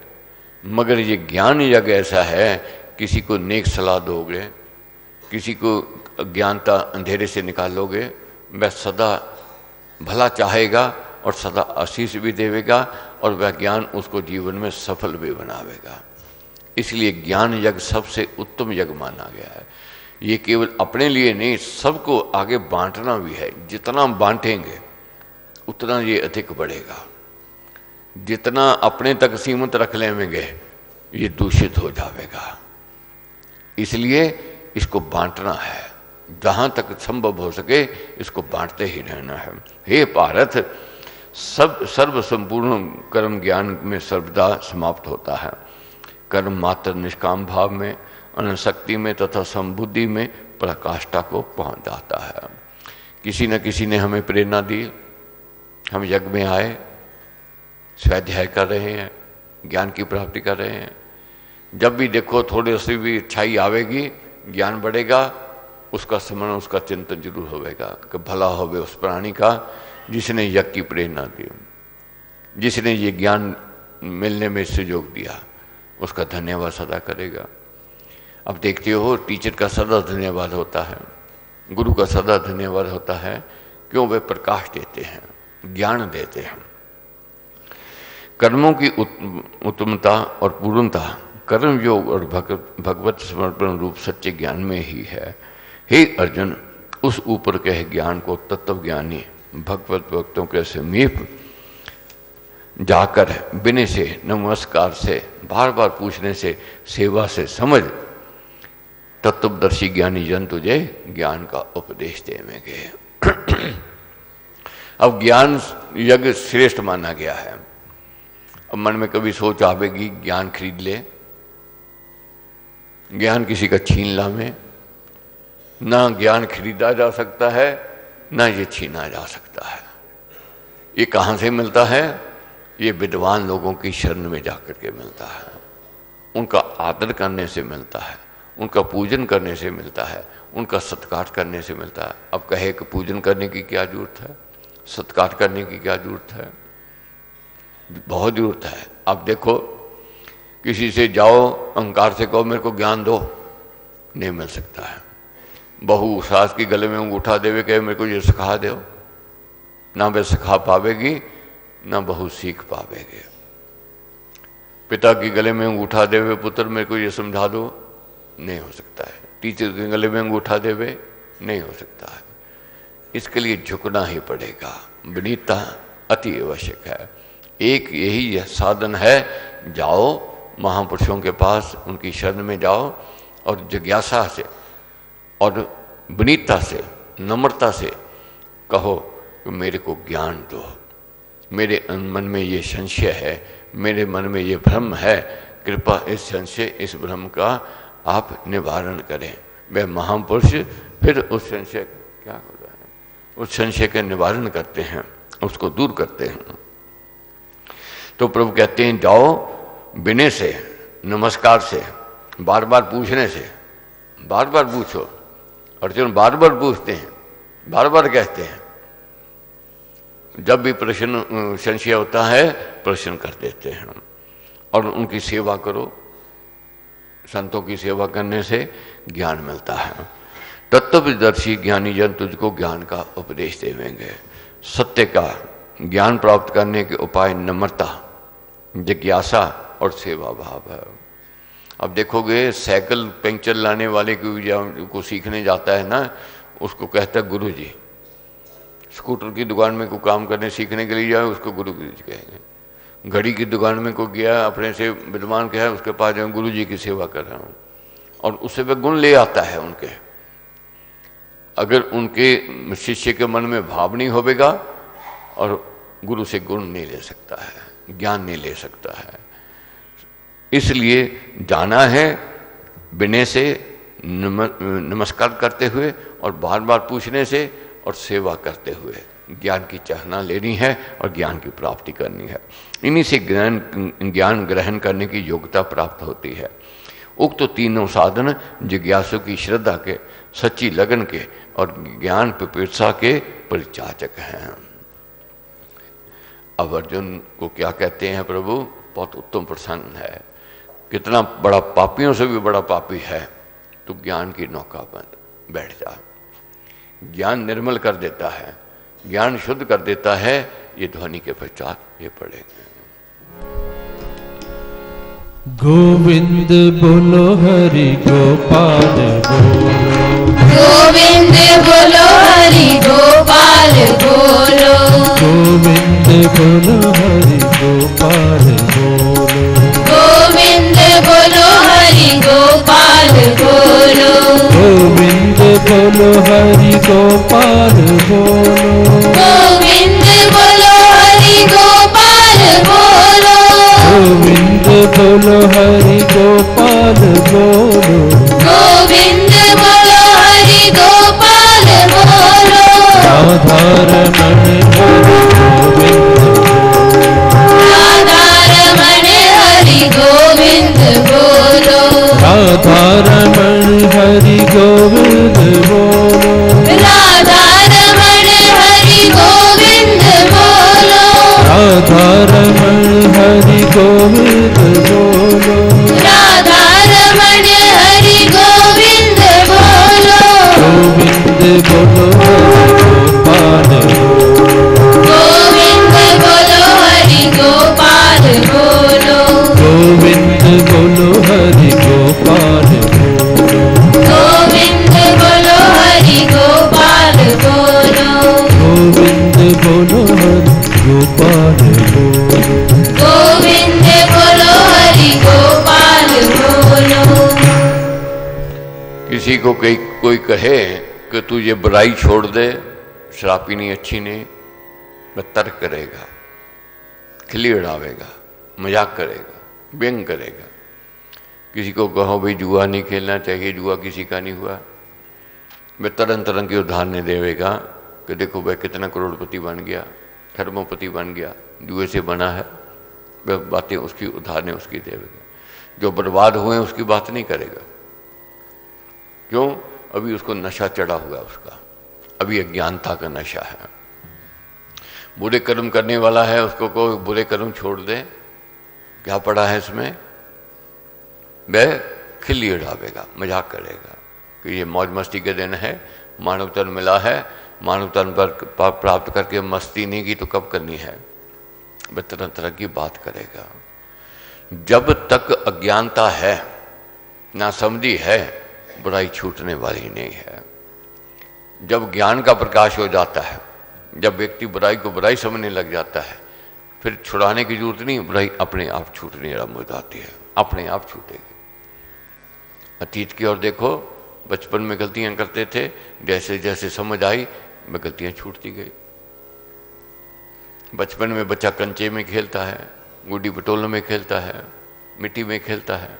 मगर ये ज्ञान यज्ञ ऐसा है, किसी को नेक सलाह दोगे, किसी को अज्ञानता अंधेरे से निकालोगे, वह सदा भला चाहेगा और सदा आशीष भी देवेगा और वह ज्ञान उसको जीवन में सफल भी बनावेगा। इसलिए ज्ञान यज्ञ सबसे उत्तम यज्ञ माना गया है। ये केवल अपने लिए नहीं, सबको आगे बांटना भी है। जितना बांटेंगे उतना ये अधिक बढ़ेगा। जितना अपने तक सीमित रख लेंगे ये दूषित हो जाएगा। इसलिए इसको बांटना है, जहाँ तक संभव हो सके इसको बांटते ही रहना है। हे भारत, सब सर्व संपूर्ण कर्म ज्ञान में सर्वदा समाप्त होता है। कर्म मात्र निष्काम भाव में अनंत शक्ति में तथा संबुद्धि में पराकाष्ठा को पहुंच जाता है। किसी न किसी ने हमें प्रेरणा दी, हम यज्ञ में आए, स्वाध्याय कर रहे हैं, ज्ञान की प्राप्ति कर रहे हैं। जब भी देखो थोड़ी सी भी अच्छाई आवेगी, ज्ञान बढ़ेगा, उसका स्मरण, उसका चिंतन जरूर होगा कि भला होवे उस प्राणी का जिसने यज्ञ की प्रेरणा दी, जिसने ये ज्ञान मिलने में सहयोग दिया, उसका धन्यवाद सदा करेगा। अब देखते हो टीचर का सदा धन्यवाद होता है, गुरु का सदा धन्यवाद होता है। क्यों? वे प्रकाश देते हैं, ज्ञान देते हैं। कर्मों की उत्तमता और पूर्णता कर्म योग और भगवत समर्पण रूप सच्चे ज्ञान में ही है। हे अर्जुन, उस ऊपर के ज्ञान को तत्वज्ञानी भगवत भक्तों के समीप जाकर बिने से, नमस्कार से, बार बार पूछने से, सेवा से समझ, तत्वदर्शी ज्ञानी जन तुझे ज्ञान का उपदेश देंगे। अब ज्ञान यज्ञ श्रेष्ठ माना गया है। अब मन में कभी सोच आवेगी ज्ञान खरीद ले, ज्ञान किसी का छीन लावे। ना ज्ञान खरीदा जा सकता है, ना ये छीना जा सकता है। ये कहाँ से मिलता है? ये विद्वान लोगों की शरण में जाकर के मिलता है, उनका आदर करने से मिलता है, उनका पूजन करने से मिलता है, उनका सत्कार करने से मिलता है। अब कहे कि पूजन करने की क्या जरूरत है, सत्कार करने की क्या जरूरत है? बहुत जरूरत है। अब देखो किसी से जाओ, अहंकार से कहो मेरे को ज्ञान दो, नहीं मिल सकता है। बहू सास की गले में अंगूठा देवे कहे मेरे को ये सिखा दो, ना वे सिखा पावेगी, ना बहू सीख पावेगी। पिता की गले में अंगूठा देवे पुत्र मेरे को ये समझा दो, नहीं हो सकता है। टीचर के गले में अंगूठा देवे, नहीं हो सकता है। इसके लिए झुकना ही पड़ेगा। विनीतता अति आवश्यक है। एक यही साधन है, जाओ महापुरुषों के पास, उनकी शरण में जाओ और जिज्ञासा से और विनीतता से, नम्रता से कहो कि मेरे को ज्ञान दो, मेरे मन में ये संशय है, मेरे मन में ये भ्रम है, कृपया इस संशय, इस भ्रम का आप निवारण करें। वह महापुरुष फिर उस संशय क्या होता है, उस संशय के निवारण करते हैं, उसको दूर करते हैं। तो प्रभु कहते हैं जाओ विनय से, नमस्कार से, बार बार पूछने से, बार बार पूछो। अर्जुन बार बार पूछते हैं, बार बार कहते हैं। जब भी प्रश्न संशय होता है प्रश्न कर देते हैं और उनकी सेवा करो। संतों की सेवा करने से ज्ञान मिलता है। तत्वदर्शी ज्ञानी जन तुझको ज्ञान का उपदेश देवेंगे। सत्य का ज्ञान प्राप्त करने के उपाय नम्रता, जिज्ञासा और सेवा भाव है। अब देखोगे साइकिल पंक्चर लाने वाले को सीखने जाता है ना, उसको कहता है गुरु जी। स्कूटर की दुकान में कोई काम करने सीखने के लिए जाए, उसको गुरु जी कहेंगे। घड़ी की दुकान में कोई गया, अपने से विद्वान कहा, उसके पास जाए गुरु जी की सेवा कर रहा हूँ, और उससे वह गुण ले आता है उनके। अगर उनके शिष्य के मन में भाव नहीं होगा और गुरु से गुण नहीं ले सकता है, ज्ञान नहीं ले सकता है। इसलिए जाना है विनय से, नमस्कार करते हुए और बार बार पूछने से और सेवा करते हुए ज्ञान की चाहना लेनी है और ज्ञान की प्राप्ति करनी है। इन्हीं से ज्ञान ग्रहण करने की योग्यता प्राप्त होती है। उक्त तो तीनों साधन जिज्ञासु की श्रद्धा के, सच्ची लगन के और ज्ञान पिपासा के परिचाचक हैं। अब अर्जुन को क्या कहते हैं प्रभु? बहुत उत्तम प्रसंग है। कितना बड़ा पापियों से भी बड़ा पापी है तो ज्ञान की नौका पर बैठ जा। ज्ञान निर्मल कर देता है, ज्ञान शुद्ध कर देता है। ये ध्वनि के पश्चात ये पढ़ेंगे। गोविंद बोलो हरि गोपाल बोलो, गोविंद बोलो हरि गोपाल बोलो, गोविंद बोलो हरि गोपाल बोलो, गोविंद बोलो हरि गोपाल बोलो, गोविंद बोलो हरि गोपाल बोलो, गोविंद बोलो हरि गोपाल बोलो, गोविंद बोलो हरि गोपाल बोलो, गोविंद बोलो, राधा रमण हरि गोविंद बोलो, गोविंद बोलो हरि गोपाल बोलो, गोविंद बोलो हरि गोपाल बोलो, गोविंद बोलो हरि गोपाल बोलो, गोविंद बोलो हरि गोपाल बोलो, गोविंद बोलो हरि गोपाल बोलो। गोविंद बोलो हरि गोपाल बोलो। किसी को कोई कहे कि तू ये बुराई छोड़ दे, शराब पीनी अच्छी नहीं, वह तर्क करेगा, खिल्ली उड़ावेगा, मजाक करेगा, व्यंग करेगा। किसी को कहो भाई जुआ नहीं खेलना चाहिए, जुआ किसी का नहीं हुआ, वह तरह तरह के उदाहरण देवेगा कि देखो वह कितना करोड़पति बन गया, खरबोपति बन गया, जुए से बना है। वह बातें उसकी उदाहरण उसकी देवेगा। जो बर्बाद हुए उसकी बात नहीं करेगा। क्यों? अभी उसको नशा चढ़ा हुआ है, उसका अभी अज्ञानता का नशा है। बुरे कर्म करने वाला है, उसको कोई बुरे कर्म छोड़ दे, क्या पड़ा है इसमें? वह खिल्ली उड़ावेगा, मजाक करेगा कि ये मौज मस्ती के दिन है, मानव तन मिला है, मानव तन पर प्राप्त करके मस्ती नहीं की तो कब करनी है? वह तरह तरह की बात करेगा। जब तक अज्ञानता है, नासमझी है, बुराई छूटने वाली नहीं है। जब ज्ञान का प्रकाश हो जाता है, जब व्यक्ति बुराई को बुराई समझने लग जाता है, फिर छुड़ाने की जरूरत नहीं, बुराई अपने आप छूटने आरंभ हो जाती है, अपने आप छूटेगी। अतीत की ओर देखो, बचपन में गलतियां करते थे, जैसे जैसे समझ आई वह गलतियां छूटती गई। बचपन में बच्चा कंचे में खेलता है, गुड्डी पटोले में खेलता है, मिट्टी में खेलता है,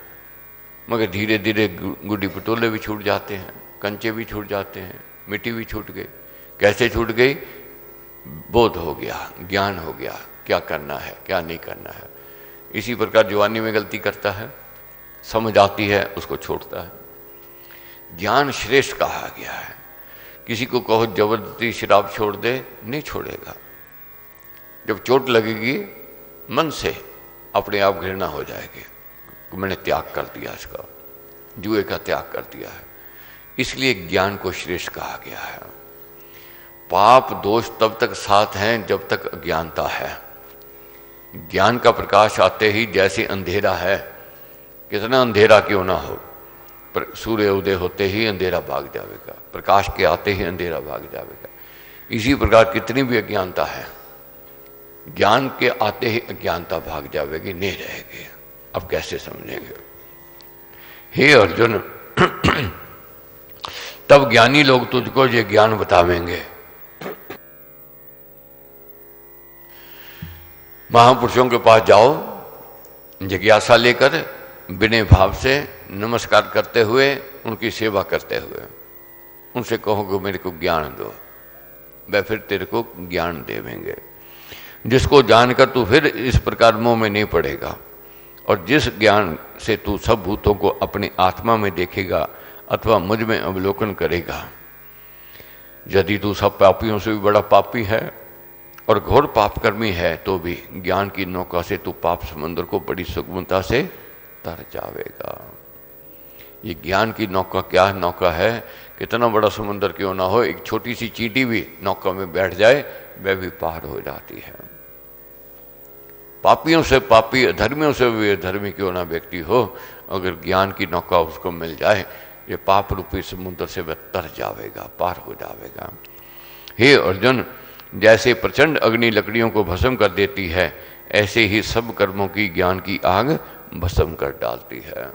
मगर धीरे धीरे गुड्डी पटोले भी छूट जाते हैं, कंचे भी छूट जाते हैं, मिट्टी भी छूट गई। कैसे छूट गई? बोध हो गया, ज्ञान हो गया, क्या करना है क्या नहीं करना है। इसी प्रकार जवानी में गलती करता है, समझ आती है, उसको छोड़ता है। ज्ञान श्रेष्ठ कहा गया है। किसी को कहो जबरदस्ती शराब छोड़ दे, नहीं छोड़ेगा। जब चोट लगेगी मन से अपने आप घृणा हो जाएगी, मैंने त्याग कर दिया, इसका जुए का त्याग कर दिया है। इसलिए ज्ञान को श्रेष्ठ कहा गया है। पाप दोष तब तक साथ हैं जब तक अज्ञानता है। ज्ञान का प्रकाश आते ही, जैसे अंधेरा है, कितना अंधेरा क्यों ना हो, पर सूर्य उदय होते ही अंधेरा भाग जाएगा, प्रकाश के आते ही अंधेरा भाग जाएगा। इसी प्रकार कितनी भी अज्ञानता है, ज्ञान के आते ही अज्ञानता भाग जाएगी, नहीं रहेगी। अब कैसे समझेंगे? हे अर्जुन, तब ज्ञानी लोग तुझको ये ज्ञान बतावेंगे। महापुरुषों के पास जाओ, जिज्ञासा लेकर, विनय भाव से नमस्कार करते हुए, उनकी सेवा करते हुए उनसे कहो कि मेरे को ज्ञान दो, वह फिर तेरे को ज्ञान देवेंगे, जिसको जानकर तू फिर इस प्रकार मोह में नहीं पड़ेगा। और जिस ज्ञान से तू सब भूतों को अपनी आत्मा में देखेगा अथवा मुझ में अवलोकन करेगा। यदि तू सब पापियों से भी बड़ा पापी है और घोर पापकर्मी है, तो भी ज्ञान की नौका से तू पाप समुद्र को बड़ी सुगमता से तर जावेगा। ये ज्ञान की नौका क्या नौका है? कितना बड़ा समुद्र क्यों ना हो, एक छोटी सी चींटी भी नौका में बैठ जाए, वह भी पार हो जाती है। पापियों से पापी, अधर्मियों से भी अधर्मी क्यों ना व्यक्ति हो, अगर ज्ञान की नौका उसको मिल जाए, ये पाप रूपी समुद्र से वह तर जाएगा, पार हो जाएगा। हे अर्जुन, जैसे प्रचंड अग्नि लकड़ियों को भस्म कर देती है, ऐसे ही सब कर्मों की ज्ञान की आग भस्म कर डालती है।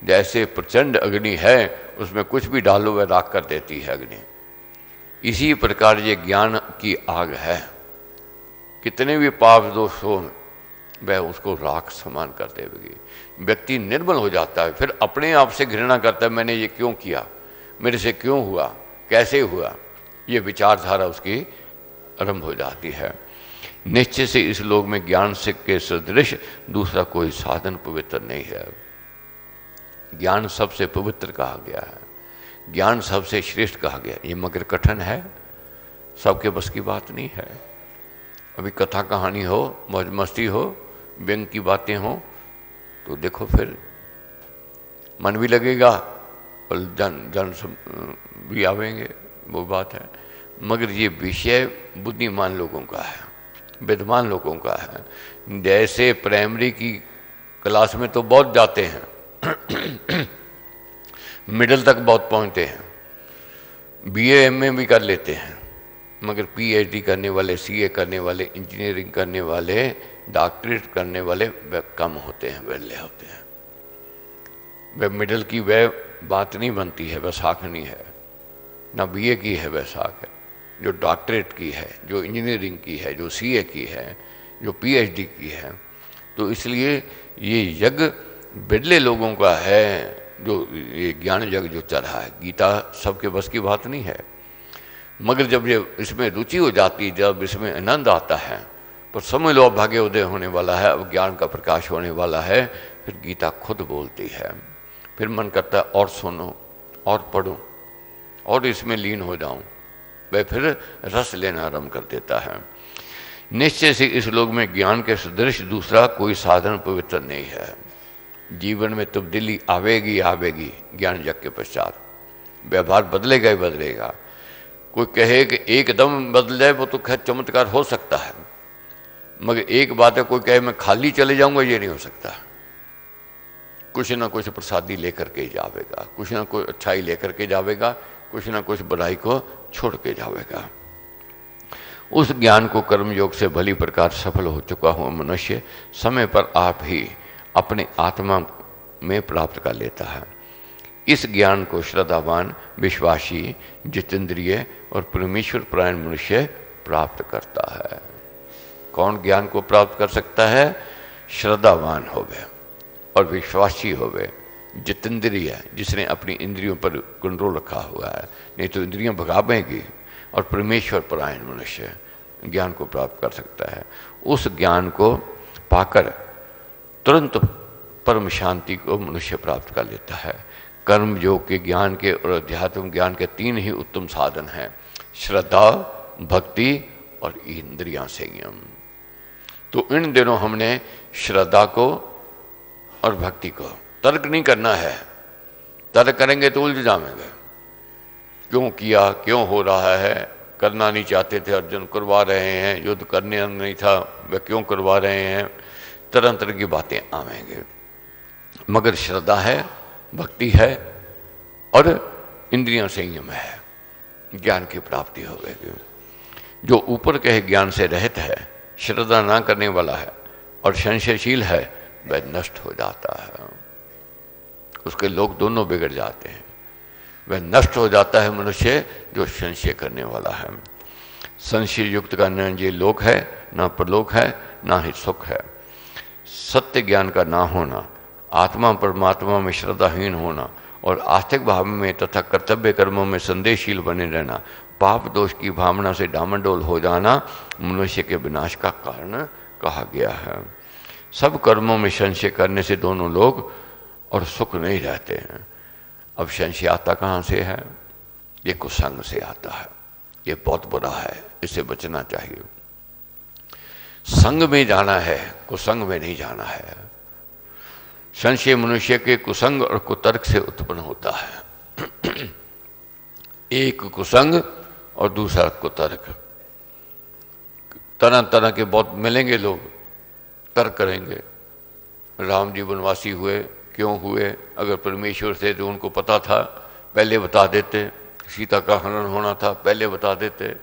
जैसे प्रचंड अग्नि है, उसमें कुछ भी डालो वह राख कर देती है अग्नि। इसी प्रकार ये ज्ञान की आग है। कितने भी पाप दोष हो, वह उसको राख समान कर देगी। व्यक्ति निर्मल हो जाता है, फिर अपने आप से घृणा करता है, मैंने ये क्यों किया, मेरे से क्यों हुआ, कैसे हुआ, ये विचारधारा उसकी आरंभ हो जाती है। निश्चय से इस लोक में ज्ञान से के सदृश दूसरा कोई साधन पवित्र नहीं है। ज्ञान सबसे पवित्र कहा गया है, ज्ञान सबसे श्रेष्ठ कहा गया। ये मगर कठिन है, सबके बस की बात नहीं है। अभी कथा कहानी हो, मौज मस्ती हो, व्यंग की बातें हों तो देखो फिर मन भी लगेगा और जन भी आवेंगे, वो बात है। मगर ये विषय बुद्धिमान लोगों का है, विद्वान लोगों का है। जैसे प्राइमरी की क्लास में तो बहुत जाते हैं मिडिल तक बहुत पहुंचते हैं, बीए एमए भी कर लेते हैं, मगर पीएचडी करने वाले, सीए करने वाले, इंजीनियरिंग करने वाले, डॉक्टरेट करने वाले वे कम होते हैं, वेले होते हैं। वह मिडिल की वह बात नहीं बनती है, वह साख नहीं है, ना बीए की है वह साख है। जो डॉक्टरेट की है, जो इंजीनियरिंग की है, जो सीए की है, जो पीएचडी की है। तो इसलिए ये यज्ञ बिरले लोगों का है, जो ये ज्ञान यज्ञ जो चल रहा है। गीता सबके बस की बात नहीं है, मगर जब ये इसमें रुचि हो जाती है, जब इसमें आनंद आता है, पर समझ लो अब भाग्य उदय होने वाला है, अब ज्ञान का प्रकाश होने वाला है। फिर गीता खुद बोलती है, फिर मन करता है और सुनो और पढ़ूं और इसमें लीन हो जाऊं। वह फिर रस लेना आरंभ कर देता है। निश्चय से इस लोक में ज्ञान के सदृश दूसरा कोई साधन पवित्र नहीं है। जीवन में तब्दीली आवेगी आवेगी ज्ञान यज्ञ के पश्चात, व्यवहार बदलेगा ही बदलेगा। कोई कहे कि एकदम बदल जाए, वो तो खैर चमत्कार हो सकता है, मगर एक बात है, कोई कहे मैं खाली चले जाऊंगा, ये नहीं हो सकता। कुछ ना कुछ प्रसादी लेकर के जावेगा, कुछ ना कुछ अच्छाई लेकर के जावेगा, कुछ ना कुछ बुराई को छोड़ के जावेगा। उस ज्ञान को कर्म योग से भली प्रकार सफल हो चुका हुआ मनुष्य समय पर आप ही अपने आत्मा में प्राप्त कर लेता है। इस ज्ञान को श्रद्धावान, विश्वासी, जितेंद्रिय और परमेश्वर परायण मनुष्य प्राप्त करता है। कौन ज्ञान को प्राप्त कर सकता है? श्रद्धावान होवे और विश्वासी होवे, जितेंद्रिय, जिसने अपनी इंद्रियों पर कंट्रोल रखा हुआ है, नहीं तो इंद्रियां भगावेंगी। और परमेश्वर परायण मनुष्य ज्ञान को प्राप्त कर सकता है। उस ज्ञान को पाकर तुरंत परम शांति को मनुष्य प्राप्त कर लेता है। कर्म योग के ज्ञान के और अध्यात्म ज्ञान के तीन ही उत्तम साधन हैं, श्रद्धा, भक्ति और इंद्रियां संयम। तो इन दिनों हमने श्रद्धा को और भक्ति को, तर्क नहीं करना है, तर्क करेंगे तो उलझ जाएंगे। क्यों किया, क्यों हो रहा है, करना नहीं चाहते थे अर्जुन, करवा रहे हैं, युद्ध करने नहीं था वह क्यों करवा रहे हैं, तरह तरह की बातें आवेंगे। मगर श्रद्धा है, भक्ति है और इंद्रियां संयम है, ज्ञान की प्राप्ति होगी। जो ऊपर के ज्ञान से रहित है, श्रद्धा ना करने वाला है और संशयशील है, वह नष्ट हो जाता है। उसके लोग दोनों बिगड़ जाते हैं। वह नष्ट हो जाता है मनुष्य जो संशय करने वाला है। संशय युक्त का न ये लोक है, ना परलोक है, ना ही सुख है। सत्य ज्ञान का ना होना, आत्मा परमात्मा में श्रद्धाहीन होना और आस्तिक भाव में तथा कर्तव्य कर्मों में संदेहशील बने रहना, पाप दोष की भावना से डामाडोल हो जाना मनुष्य के विनाश का कारण कहा गया है। सब कर्मों में संशय करने से दोनों लोग और सुख नहीं रहते हैं। अब संशय आता कहाँ से है? ये कुसंग से आता है। ये बहुत बुरा है, इससे बचना चाहिए। संग में जाना है, कुसंग में नहीं जाना है। संशय मनुष्य के कुसंग और कुतर्क से उत्पन्न होता है। एक कुसंग और दूसरा कुतर्क। तरह तरह के बहुत मिलेंगे लोग, तर्क करेंगे। राम जी वनवासी हुए, क्यों हुए? अगर परमेश्वर से जो उनको पता था पहले बता देते, सीता का हनन होना था पहले बता देते।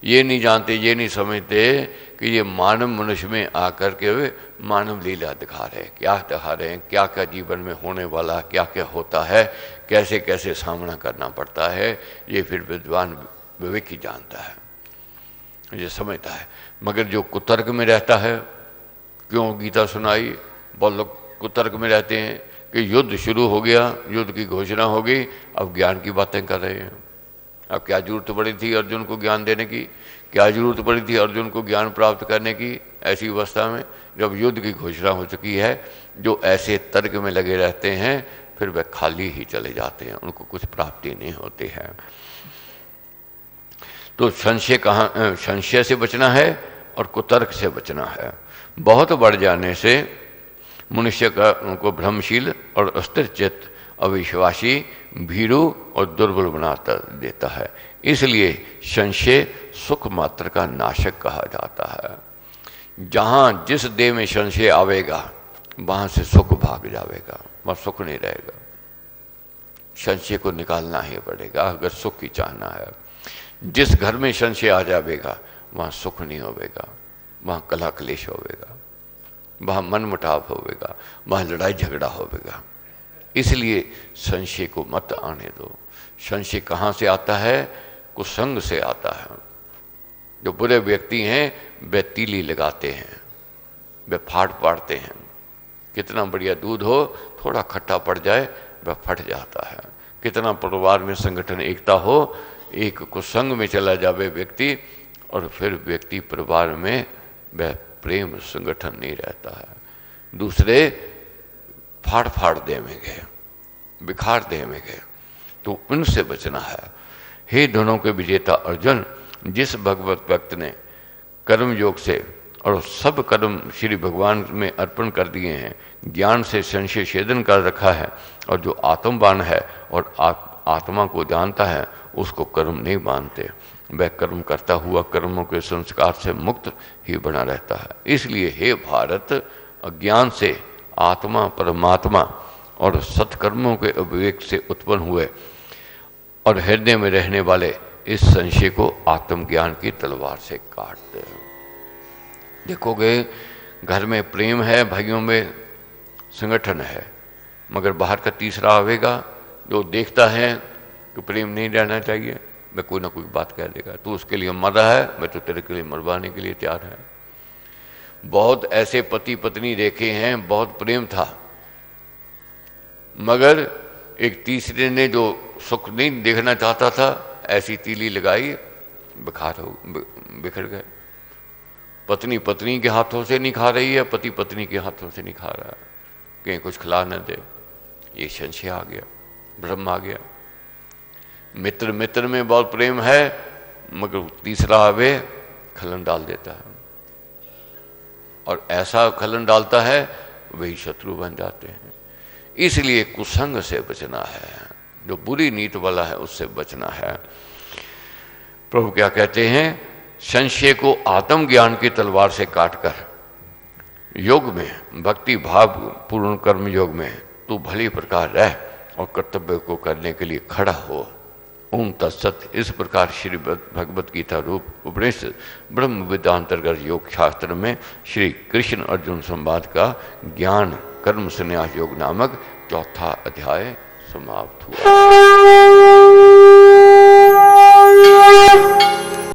ये नहीं जानते, ये नहीं समझते कि ये मानव मनुष्य में आकर के वे मानव लीला दिखा रहे हैं। क्या दिखा रहे हैं? क्या क्या जीवन में होने वाला, क्या क्या होता है, कैसे कैसे सामना करना पड़ता है, ये फिर विद्वान विवेक ही जानता है, ये समझता है। मगर जो कुतर्क में रहता है, क्यों गीता सुनाई, बहुत लोग कुतर्क में रहते हैं कि युद्ध शुरू हो गया, युद्ध की घोषणा हो गई, अब ज्ञान की बातें कर रहे हैं। अब क्या जरूरत पड़ी थी अर्जुन को ज्ञान देने की? क्या जरूरत पड़ी थी अर्जुन को ज्ञान प्राप्त करने की ऐसी अवस्था में जब युद्ध की घोषणा हो चुकी है? जो ऐसे तर्क में लगे रहते हैं फिर वह खाली ही चले जाते हैं, उनको कुछ प्राप्ति नहीं होती है। तो संशय से बचना है और कुतर्क से बचना है। बहुत बढ़ जाने से मनुष्य को भ्रमशील और अस्थिरचित्त, अविश्वासी, भीरू और दुर्बल बनाता देता है। इसलिए संशय सुख मात्र का नाशक कहा जाता है। जहाँ जिस देह में संशय आवेगा वहाँ से सुख भाग जाएगा, वहाँ सुख नहीं रहेगा। संशय को निकालना ही पड़ेगा अगर सुख की चाहना है। जिस घर में संशय आ जाएगा वहाँ सुख नहीं होगा, वहाँ कलह क्लेश होगा, वहाँ मन मुटाव होगा, वहाँ लड़ाई झगड़ा होगा। इसलिए संशय को मत आने दो। संशय कहाँ से आता है? कुसंग से आता है। जो बुरे व्यक्ति हैं वे तीली लगाते हैं, वे फाड़ पाड़ते हैं। कितना बढ़िया दूध हो, थोड़ा खट्टा पड़ जाए वह फट जाता है। कितना परिवार में संगठन एकता हो, एक कुसंग में चला जावे व्यक्ति और फिर व्यक्ति परिवार में वह प्रेम संगठन नहीं रहता है। दूसरे फाड़ फाड़ देवेंगे, बिखार देवेंगे, तो उनसे बचना है। हे दोनों के विजेता अर्जुन, जिस भगवत भक्त ने कर्म योग से और सब कर्म श्री भगवान में अर्पण कर दिए हैं, ज्ञान से संशय छेदन कर रखा है, और जो आत्मवान है और आत्मा को जानता है उसको कर्म नहीं मानते, वह कर्म करता हुआ कर्मों के संस्कार से मुक्त ही बना रहता है। इसलिए हे भारत, अज्ञान से आत्मा, परमात्मा और सत्कर्मों के अविवेक से उत्पन्न हुए और हृदय में रहने वाले इस संशय को आत्मज्ञान की तलवार से काट दे। देखोगे घर में प्रेम है, भाइयों में संगठन है, मगर बाहर का तीसरा आवेगा जो देखता है कि प्रेम नहीं रहना चाहिए, मैं कोई ना कोई बात कह देगा, तू उसके लिए मर रहा है, मैं तो तेरे के लिए मरवाने के लिए तैयार है। बहुत ऐसे पति पत्नी देखे हैं, बहुत प्रेम था, मगर एक तीसरे ने जो सुख नहीं देखना चाहता था, ऐसी तीली लगाई, बिखर गए। पत्नी पत्नी के हाथों से नहीं खा रही है, पति पत्नी के हाथों से नहीं खा रहा है, कहीं कुछ खिला न दे, ये संशय आ गया, भ्रम आ गया। मित्र मित्र में बहुत प्रेम है, मगर तीसरा आवे खलन डाल देता है, और ऐसा खलन डालता है वही शत्रु बन जाते हैं। इसलिए कुसंग से बचना है, जो बुरी नीत वाला है उससे बचना है। प्रभु क्या कहते हैं? संशय को आत्मज्ञान की तलवार से काटकर योग में, भक्ति भाव पूर्ण कर्म योग में तू भली प्रकार रह और कर्तव्य को करने के लिए खड़ा हो। ओम तत्सत। इस प्रकार श्री भगवत गीता रूप उपनिषद ब्रह्म विद्यांतर्गत योग शास्त्र में श्री कृष्ण अर्जुन संवाद का ज्ञान कर्म संन्यास योग नामक चौथा अध्याय समाप्त हुआ।